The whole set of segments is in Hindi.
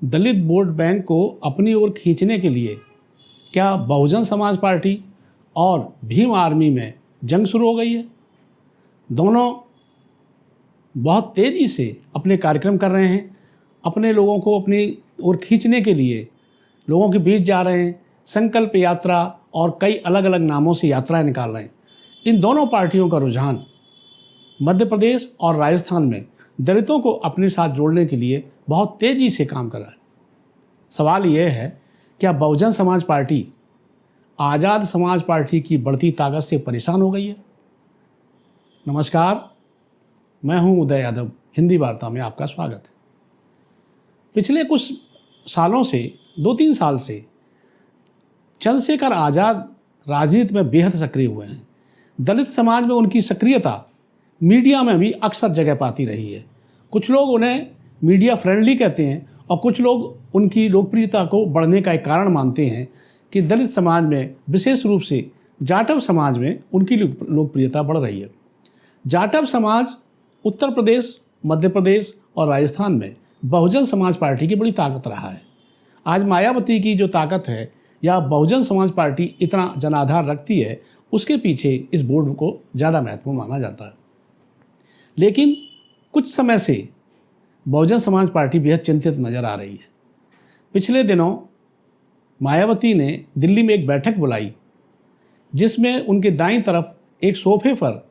दलित वोट बैंक को अपनी ओर खींचने के लिए क्या बहुजन समाज पार्टी और भीम आर्मी में जंग शुरू हो गई है? दोनों बहुत तेज़ी से अपने कार्यक्रम कर रहे हैं, अपने लोगों को अपनी ओर खींचने के लिए लोगों के बीच जा रहे हैं। संकल्प यात्रा और कई अलग अलग नामों से यात्राएं निकाल रहे हैं। इन दोनों पार्टियों का रुझान मध्य प्रदेश और राजस्थान में दलितों को अपने साथ जोड़ने के लिए बहुत तेज़ी से काम कर रहा है। सवाल यह है, क्या बहुजन समाज पार्टी आज़ाद समाज पार्टी की बढ़ती ताकत से परेशान हो गई है? नमस्कार, मैं हूं उदय यादव। हिंदी वार्ता में आपका स्वागत है। पिछले कुछ सालों से 2-3 साल से चंद्रशेखर आज़ाद राजनीति में बेहद सक्रिय हुए हैं। दलित समाज में उनकी सक्रियता मीडिया में भी अक्सर जगह पाती रही है। कुछ लोग उन्हें मीडिया फ्रेंडली कहते हैं और कुछ लोग उनकी लोकप्रियता को बढ़ने का एक कारण मानते हैं कि दलित समाज में, विशेष रूप से जाटव समाज में उनकी लोकप्रियता बढ़ रही है। जाटव समाज उत्तर प्रदेश, मध्य प्रदेश और राजस्थान में बहुजन समाज पार्टी की बड़ी ताकत रहा है। आज मायावती की जो ताकत है या बहुजन समाज पार्टी इतना जनाधार रखती है, उसके पीछे इस बोर्ड को ज़्यादा महत्वपूर्ण माना जाता है। लेकिन कुछ समय से बहुजन समाज पार्टी बेहद चिंतित नज़र आ रही है। पिछले दिनों मायावती ने दिल्ली में एक बैठक बुलाई जिसमें उनके दाईं तरफ एक सोफे पर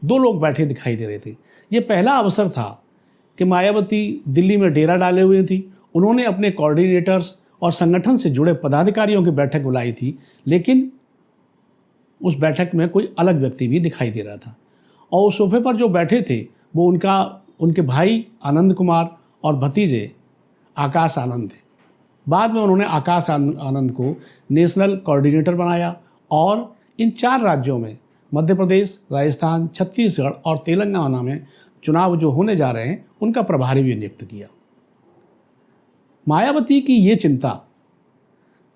2 लोग बैठे दिखाई दे रहे थे। ये पहला अवसर था कि मायावती दिल्ली में डेरा डाले हुए थी। उन्होंने अपने कोऑर्डिनेटर्स और संगठन से जुड़े पदाधिकारियों की बैठक बुलाई थी, लेकिन उस बैठक में कोई अलग व्यक्ति भी दिखाई दे रहा था और उस सोफे पर जो बैठे थे वो उनके भाई आनंद कुमार और भतीजे आकाश आनंद थे। बाद में उन्होंने आकाश आनंद को नेशनल कोऑर्डिनेटर बनाया और इन 4 राज्यों में, मध्य प्रदेश, राजस्थान, छत्तीसगढ़ और तेलंगाना में चुनाव जो होने जा रहे हैं उनका प्रभारी भी नियुक्त किया। मायावती की ये चिंता,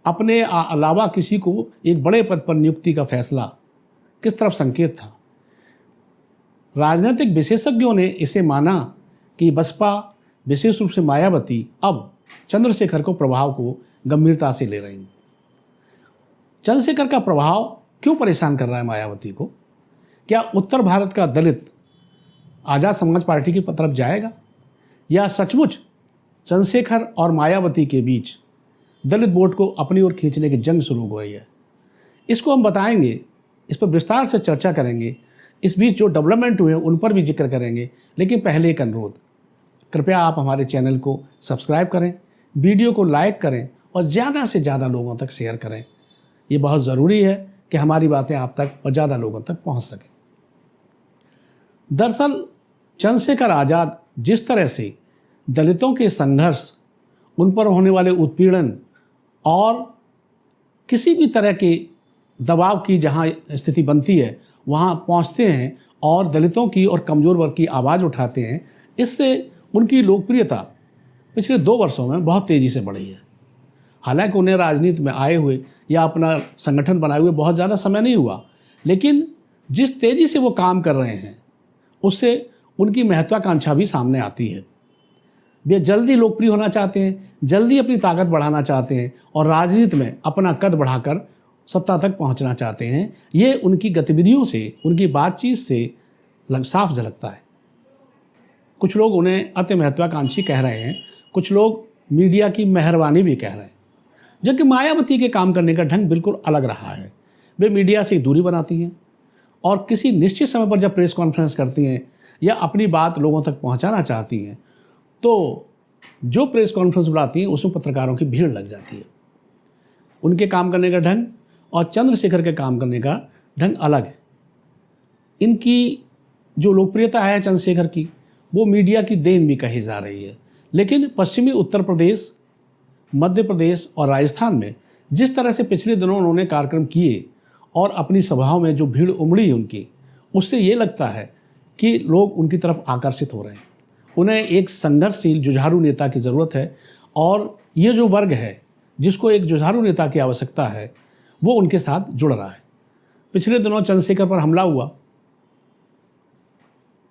अपने अलावा किसी को एक बड़े पद पर नियुक्ति का फैसला किस तरफ संकेत था? राजनीतिक विशेषज्ञों ने इसे माना कि बसपा, विशेष रूप से मायावती, अब चंद्रशेखर को प्रभाव को गंभीरता से ले रही है। चंद्रशेखर का प्रभाव क्यों परेशान कर रहा है मायावती को? क्या उत्तर भारत का दलित आज़ाद समाज पार्टी की तरफ जाएगा या सचमुच चंद्रशेखर और मायावती के बीच दलित वोट को अपनी ओर खींचने की जंग शुरू हो गई है? इसको हम बताएंगे, इस पर विस्तार से चर्चा करेंगे। इस बीच जो डेवलपमेंट हुए उन पर भी जिक्र करेंगे, लेकिन पहले एक अनुरोध, कृपया आप हमारे चैनल को सब्सक्राइब करें, वीडियो को लाइक करें और ज़्यादा से ज़्यादा लोगों तक शेयर करें। ये बहुत ज़रूरी है कि हमारी बातें आप तक और ज़्यादा लोगों तक पहुंच सकें। दरअसल चंद्रशेखर आज़ाद जिस तरह से दलितों के संघर्ष, उन पर होने वाले उत्पीड़न और किसी भी तरह के दबाव की जहां स्थिति बनती है वहां पहुंचते हैं और दलितों की और कमज़ोर वर्ग की आवाज़ उठाते हैं, इससे उनकी लोकप्रियता पिछले 2 वर्षों में बहुत तेज़ी से बढ़ी है। हालांकि उन्हें राजनीति में आए हुए या अपना संगठन बनाए हुए बहुत ज़्यादा समय नहीं हुआ, लेकिन जिस तेज़ी से वो काम कर रहे हैं उससे उनकी महत्वाकांक्षा भी सामने आती है। वे जल्दी लोकप्रिय होना चाहते हैं, जल्दी अपनी ताकत बढ़ाना चाहते हैं और राजनीति में अपना कद बढ़ाकर सत्ता तक पहुंचना चाहते हैं। ये उनकी गतिविधियों से, उनकी बातचीत से साफ झलकता है। कुछ लोग उन्हें अति महत्वाकांक्षी कह रहे हैं, कुछ लोग मीडिया की मेहरबानी भी कह रहे हैं, जबकि मायावती के काम करने का ढंग बिल्कुल अलग रहा है। वे मीडिया से दूरी बनाती हैं और किसी निश्चित समय पर जब प्रेस कॉन्फ्रेंस करती हैं या अपनी बात लोगों तक पहुंचाना चाहती हैं तो जो प्रेस कॉन्फ्रेंस बुलाती हैं उसमें पत्रकारों की भीड़ लग जाती है। उनके काम करने का ढंग और चंद्रशेखर के काम करने का ढंग अलग है। इनकी जो लोकप्रियता है चंद्रशेखर की, वो मीडिया की देन भी कही जा रही है, लेकिन पश्चिमी उत्तर प्रदेश, मध्य प्रदेश और राजस्थान में जिस तरह से पिछले दिनों उन्होंने कार्यक्रम किए और अपनी सभाओं में जो भीड़ उमड़ी उनकी, उससे ये लगता है कि लोग उनकी तरफ आकर्षित हो रहे हैं। उन्हें एक संघर्षशील जुझारू नेता की ज़रूरत है और ये जो वर्ग है जिसको एक जुझारू नेता की आवश्यकता है वो उनके साथ जुड़ रहा है। पिछले दिनों चंद्रशेखर पर हमला हुआ,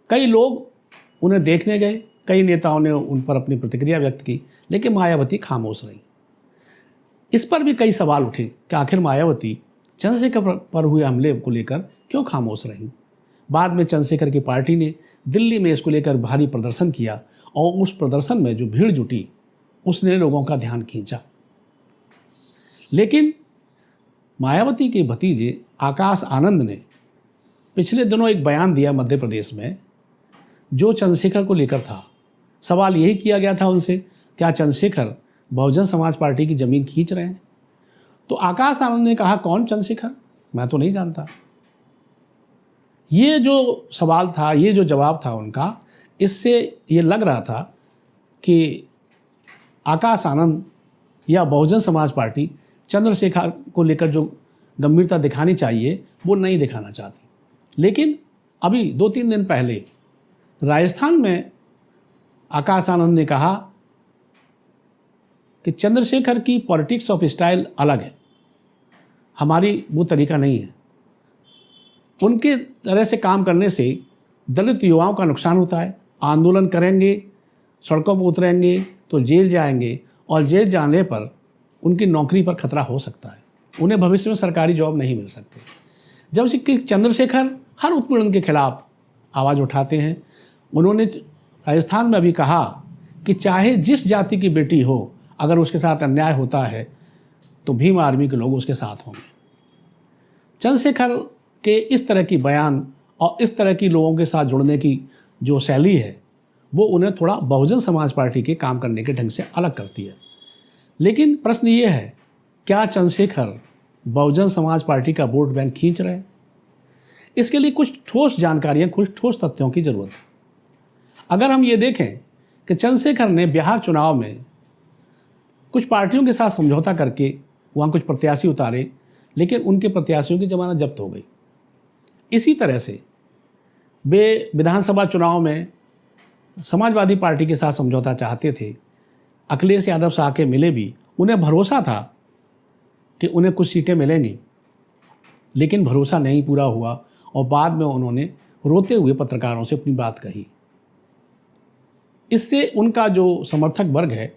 कई लोग उन्हें देखने गए, कई नेताओं ने उन पर अपनी प्रतिक्रिया व्यक्त की, लेकिन मायावती खामोश रही। इस पर भी कई सवाल उठे कि आखिर मायावती चंद्रशेखर पर हुए हमले को लेकर क्यों खामोश रही। बाद में चंद्रशेखर की पार्टी ने दिल्ली में इसको लेकर भारी प्रदर्शन किया और उस प्रदर्शन में जो भीड़ जुटी उसने लोगों का ध्यान खींचा। लेकिन मायावती के भतीजे आकाश आनंद ने पिछले दिनों एक बयान दिया मध्य प्रदेश में, जो चंद्रशेखर को लेकर था। सवाल यही किया गया था उनसे, क्या चंद्रशेखर बहुजन समाज पार्टी की ज़मीन खींच रहे हैं? तो आकाश आनंद ने कहा, कौन चंद्रशेखर, मैं तो नहीं जानता। ये जो सवाल था, ये जो जवाब था उनका, इससे ये लग रहा था कि आकाश आनंद या बहुजन समाज पार्टी चंद्रशेखर को लेकर जो गंभीरता दिखानी चाहिए वो नहीं दिखाना चाहती। लेकिन अभी 2-3 दिन पहले राजस्थान में आकाश आनंद ने कहा कि चंद्रशेखर की पॉलिटिक्स ऑफ स्टाइल अलग है, हमारी वो तरीका नहीं है। उनके तरह से काम करने से दलित युवाओं का नुकसान होता है, आंदोलन करेंगे, सड़कों पर उतरेंगे तो जेल जाएंगे और जेल जाने पर उनकी नौकरी पर खतरा हो सकता है, उन्हें भविष्य में सरकारी जॉब नहीं मिल सकती। जब कि चंद्रशेखर हर उत्पीड़न के खिलाफ आवाज़ उठाते हैं। उन्होंने राजस्थान में अभी कहा कि चाहे जिस जाति की बेटी हो, अगर उसके साथ अन्याय होता है तो भीम आर्मी के लोग उसके साथ होंगे। चंद्रशेखर के इस तरह की बयान और इस तरह की लोगों के साथ जुड़ने की जो शैली है वो उन्हें थोड़ा बहुजन समाज पार्टी के काम करने के ढंग से अलग करती है। लेकिन प्रश्न ये है, क्या चंद्रशेखर बहुजन समाज पार्टी का वोट बैंक खींच रहे हैं? इसके लिए कुछ ठोस जानकारियाँ, कुछ ठोस तथ्यों की ज़रूरत है। अगर हम ये देखें कि चंद्रशेखर ने बिहार चुनाव में कुछ पार्टियों के साथ समझौता करके वहाँ कुछ प्रत्याशी उतारे, लेकिन उनके प्रत्याशियों की जमानत जब्त हो गई। इसी तरह से वे विधानसभा चुनाव में समाजवादी पार्टी के साथ समझौता चाहते थे। अखिलेश यादव से आके मिले भी, उन्हें भरोसा था कि उन्हें कुछ सीटें मिलेंगी, लेकिन भरोसा नहीं पूरा हुआ और बाद में उन्होंने रोते हुए पत्रकारों से अपनी बात कही। इससे उनका जो समर्थक वर्ग है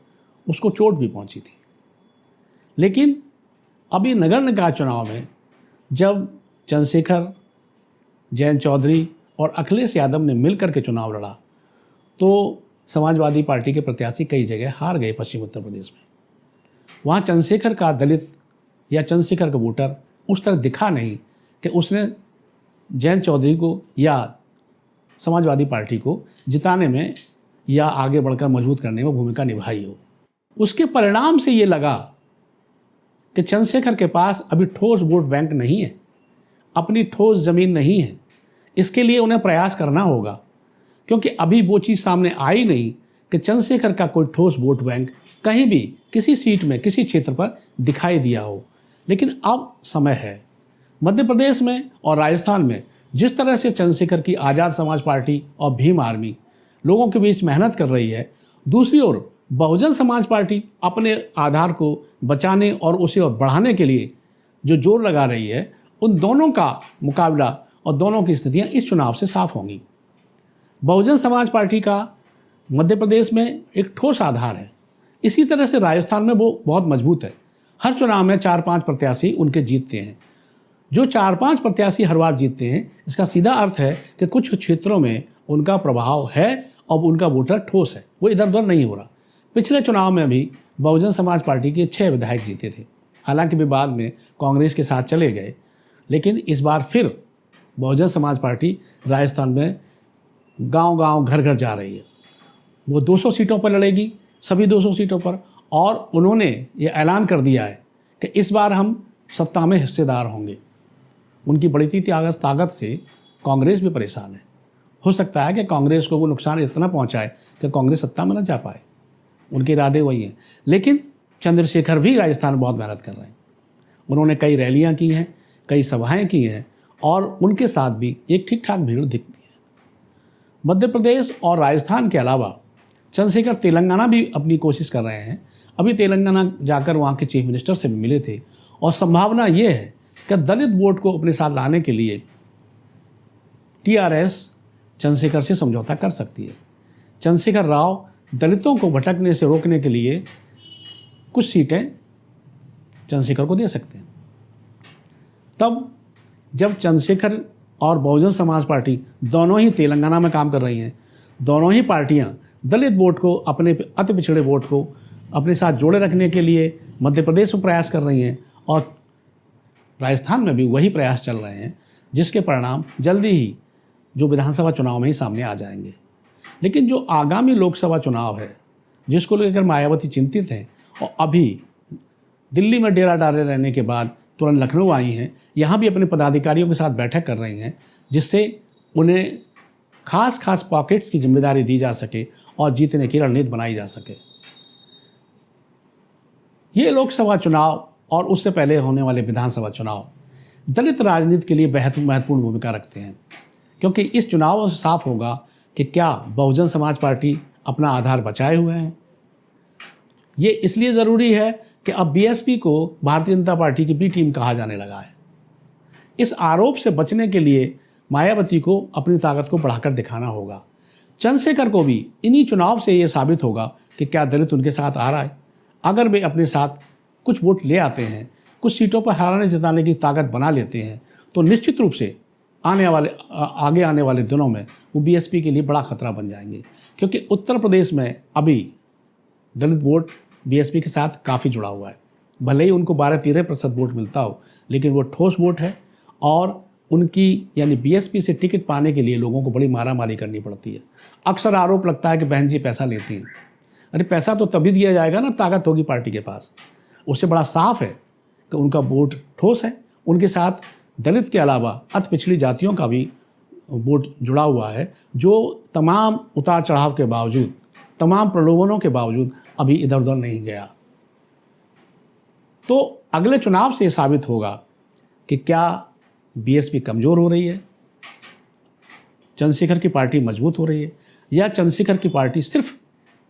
उसको चोट भी पहुंची थी। लेकिन अभी नगर निकाय चुनाव में जब चंद्रशेखर, जयंत चौधरी और अखिलेश यादव ने मिलकर के चुनाव लड़ा तो समाजवादी पार्टी के प्रत्याशी कई जगह हार गए। पश्चिम उत्तर प्रदेश में वहाँ चंद्रशेखर का दलित या चंद्रशेखर का वोटर उस तरह दिखा नहीं कि उसने जयंत चौधरी को या समाजवादी पार्टी को जिताने में या आगे बढ़कर मजबूत करने में भूमिका निभाई हो। उसके परिणाम से ये लगा कि चंद्रशेखर के पास अभी ठोस वोट बैंक नहीं है, अपनी ठोस ज़मीन नहीं है। इसके लिए उन्हें प्रयास करना होगा, क्योंकि अभी वो चीज़ सामने आई नहीं कि चंद्रशेखर का कोई ठोस वोट बैंक कहीं भी किसी सीट में, किसी क्षेत्र पर दिखाई दिया हो। लेकिन अब समय है। मध्य प्रदेश में और राजस्थान में जिस तरह से चंद्रशेखर की आज़ाद समाज पार्टी और भीम आर्मी लोगों के बीच मेहनत कर रही है, दूसरी ओर बहुजन समाज पार्टी अपने आधार को बचाने और उसे और बढ़ाने के लिए जो जोर लगा रही है, उन दोनों का मुकाबला और दोनों की स्थितियां इस चुनाव से साफ होंगी। बहुजन समाज पार्टी का मध्य प्रदेश में एक ठोस आधार है, इसी तरह से राजस्थान में वो बहुत मजबूत है। हर चुनाव में 4-5 प्रत्याशी उनके जीतते हैं। जो 4-5 प्रत्याशी हर बार जीतते हैं, इसका सीधा अर्थ है कि कुछ क्षेत्रों में उनका प्रभाव है और उनका वोटर ठोस है, वो इधर उधर नहीं हो रहा। पिछले चुनाव में भी बहुजन समाज पार्टी के 6 विधायक जीते थे, हालांकि वे बाद में कांग्रेस के साथ चले गए। लेकिन इस बार फिर बहुजन समाज पार्टी राजस्थान में गांव-गांव, घर-घर जा रही है। वो 200 सीटों पर लड़ेगी, सभी 200 सीटों पर, और उन्होंने ये ऐलान कर दिया है कि इस बार हम सत्ता में हिस्सेदार होंगे। उनकी बढ़ती ताकत से कांग्रेस भी परेशान है। हो सकता है कि कांग्रेस को वो नुकसान इतना पहुंचाए कि कांग्रेस सत्ता में न जा पाए। उनके इरादे वही हैं। लेकिन चंद्रशेखर भी राजस्थान में बहुत मेहनत कर रहे हैं। उन्होंने कई रैलियां की हैं, कई सभाएं की हैं, और उनके साथ भी एक ठीक ठाक भीड़ दिखती है। मध्य प्रदेश और राजस्थान के अलावा चंद्रशेखर तेलंगाना भी अपनी कोशिश कर रहे हैं। अभी तेलंगाना जाकर वहाँ के चीफ मिनिस्टर से भी मिले थे, और संभावना ये है कि दलित वोट को अपने साथ लाने के लिए टीआरएस चंद्रशेखर से समझौता कर सकती है। चंद्रशेखर राव दलितों को भटकने से रोकने के लिए कुछ सीटें चंद्रशेखर को दे सकते हैं। तब जब चंद्रशेखर और बहुजन समाज पार्टी दोनों ही तेलंगाना में काम कर रही हैं, दोनों ही पार्टियां दलित वोट को, अपने अति पिछड़े वोट को अपने साथ जोड़े रखने के लिए मध्य प्रदेश में प्रयास कर रही हैं और राजस्थान में भी वही प्रयास चल रहे हैं, जिसके परिणाम जल्दी ही जो विधानसभा चुनाव में ही सामने आ जाएंगे। लेकिन जो आगामी लोकसभा चुनाव है, जिसको लेकर मायावती चिंतित हैं और अभी दिल्ली में डेरा डाले रहने के बाद तुरंत लखनऊ आई हैं, यहाँ भी अपने पदाधिकारियों के साथ बैठक कर रही हैं, जिससे उन्हें खास पॉकेट्स की जिम्मेदारी दी जा सके और जीतने की रणनीति बनाई जा सके। ये लोकसभा चुनाव और उससे पहले होने वाले विधानसभा चुनाव दलित राजनीति के लिए बेहद महत्वपूर्ण भूमिका रखते हैं, क्योंकि इस चुनाव से साफ होगा कि क्या बहुजन समाज पार्टी अपना आधार बचाए हुए हैं। ये इसलिए ज़रूरी है कि अब बीएसपी को भारतीय जनता पार्टी की बी टीम कहा जाने लगा है। इस आरोप से बचने के लिए मायावती को अपनी ताकत को बढ़ाकर दिखाना होगा। चंद्रशेखर को भी इन्हीं चुनाव से ये साबित होगा कि क्या दलित उनके साथ आ रहा है। अगर वे अपने साथ कुछ वोट ले आते हैं, कुछ सीटों पर हराने जिताने की ताकत बना लेते हैं, तो निश्चित रूप से आगे आने वाले दिनों में वो बीएसपी के लिए बड़ा खतरा बन जाएंगे, क्योंकि उत्तर प्रदेश में अभी दलित वोट बीएसपी के साथ काफ़ी जुड़ा हुआ है। भले ही उनको 12-13% वोट मिलता हो, लेकिन वो ठोस वोट है और उनकी यानी बीएसपी से टिकट पाने के लिए लोगों को बड़ी मारामारी करनी पड़ती है। अक्सर आरोप लगता है कि बहन जी पैसा लेती हैं। अरे पैसा तो तभी दिया जाएगा ना ताकत होगी पार्टी के पास। उससे बड़ा साफ है कि उनका वोट ठोस है। उनके साथ दलित के अलावा अति पिछड़ी जातियों का भी वोट जुड़ा हुआ है, जो तमाम उतार चढ़ाव के बावजूद, तमाम प्रलोभनों के बावजूद अभी इधर उधर नहीं गया। तो अगले चुनाव से साबित होगा कि क्या बीएसपी कमज़ोर हो रही है, चंद्रशेखर की पार्टी मजबूत हो रही है, या चंद्रशेखर की पार्टी सिर्फ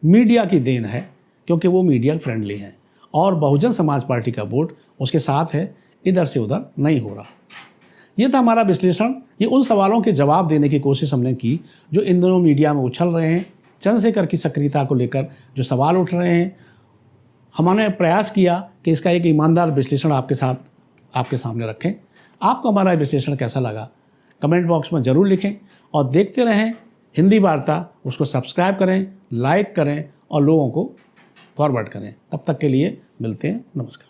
मीडिया की देन है, क्योंकि वो मीडिया फ्रेंडली है और बहुजन समाज पार्टी का वोट उसके साथ है, इधर से उधर नहीं हो रहा। ये था हमारा विश्लेषण। ये उन सवालों के जवाब देने की कोशिश हमने की जो इन दोनों मीडिया में उछल रहे हैं। चंद्रशेखर की सक्रियता को लेकर जो सवाल उठ रहे हैं, हमने प्रयास किया कि इसका एक ईमानदार विश्लेषण आपके सामने रखें। आपको हमारा विश्लेषण कैसा लगा कमेंट बॉक्स में ज़रूर लिखें और देखते रहें हिंदी वार्ता। उसको सब्सक्राइब करें, लाइक करें और लोगों को फॉरवर्ड करें। तब तक के लिए मिलते हैं। नमस्कार।